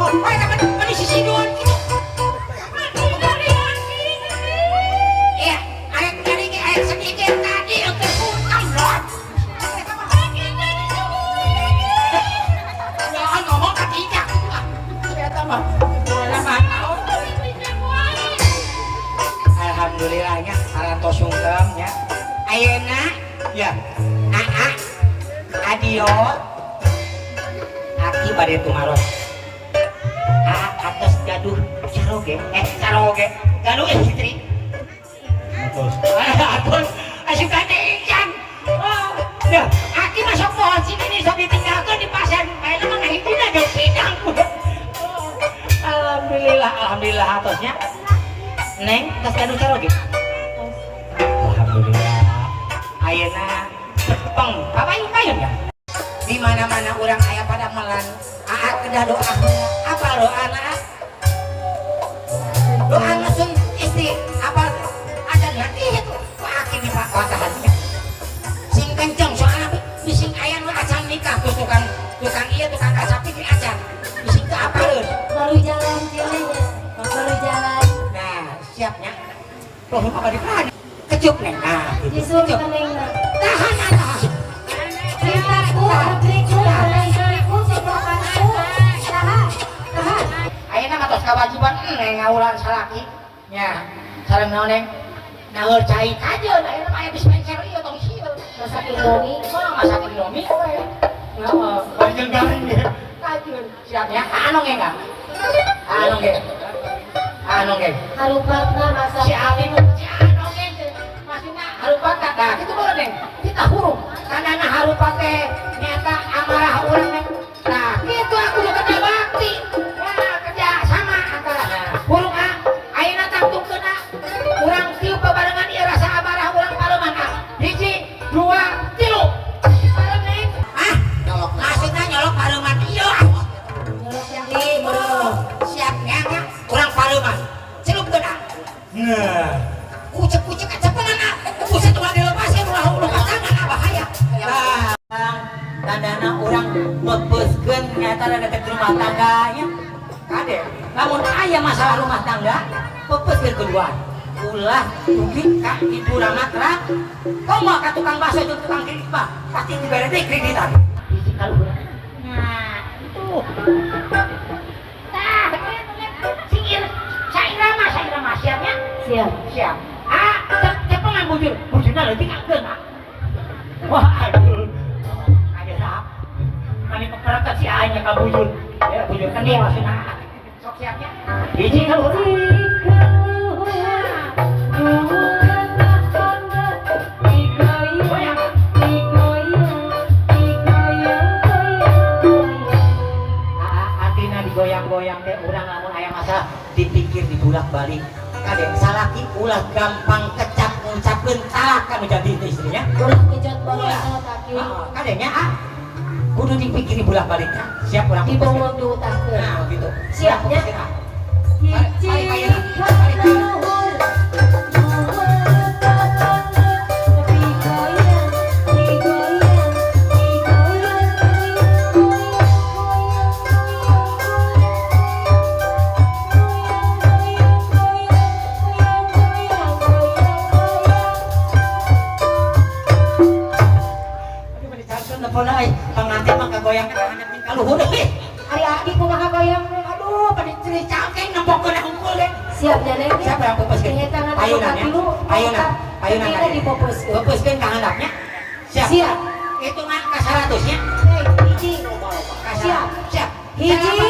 Wah, teman di sisi dua gitu. Iya, ada sedikit tadi untuk utang loh. Jangan ngomong ketiga. Ya tambah. Alhamdulillahnya sarantos sungkemnya. Ayeuna Ya. Aa Adio Aki bade tumaros atas gaduh caroge gaduh istri Betul. aduh asukan ikan ya Aki masuk pohon sini nih sok ditinggalkan di pasar kayaknya mah ngahidina jauh pinang alhamdulillah atosnya Neng tas gaduh caroge Alhamdulillah. ayeuna peng payun ya di mana-mana orang aya pada melan kedah doa apa doa anak doa ngesun istri apa ada nanti itu pakai di pak watahannya sing kenceng soalnya bising ayam lu acan nikah tuh tukang kaca pikir acan bising ke apa lu baru jalan cilenya baru jalan nah siapnya loh apa di mana kecup nih nah disuruh kecup kenengna tahan cintaku negeriku negeriku seprokanku tahan ayeuna mah tos kewajiban neng ngawulan salaki nya sareng naon neng naeur cai kajeun ayeuna mah aya dispenser ieu tong sieun masak indomie masak indomie we heeh banjeng garing ge kajeun siapnya anu ge enggak anu ge harupatna masak si Abi si anu ge maksudna harupat tah kitu bae neng kita huruf tandana harupat teh nyata amarah urang neng nah kitu aku juga kerja bakti ya kerja sama antara huruf A ayeuna tangtungkeun A urang tiup babarengan ieu rasa amarah urang paleman A hiji dua tilu bareng neng nyolok maksudna nyolok paleman ieu nyolok yang di bro siapnya urang paleman celupkeun A Nah. kucek acepenan A buset ulah dilepasin ulah tangan bahaya tandana orang mepeskeun nyata ada teh rumah tangganya kade lamun aya masalah rumah tangga mepeskeun kedua ulah dugi ka ibu ramatra komo ka tukang bakso jeung tukang kredit mah pasti dibere teh kreditan isi kaluhur nah itu tah singir sairama siapnya siap cepengan bujurna leutik angkeun wah aduh kami peperangkat si A-nya ka bujur ya bujur kan dia maksudnya sok siapnya hiji kaluhur artinya digoyang-goyang teh urang lamun aya masalah dipikir dibulak-balik kade salaki ulah gampang kecap ngucapkeun talak ka nu jadi istrinya ulah kejot banget kaki kadenya kudu dipikir bolak-baliknya siap urang dibawa diutahkeun nah gitu siapnya hiji luhur pengantin mah kagoyang anak ning kaluhur deui ari adi kumaha goyang aduh pada ceri cangkeng nempokkeun hungkul deh siap jalan siapa yang pupuskeun ayunan ayunan dipupuskeun ka handapnya siap hitungan ka 100 nya hiji siap hiji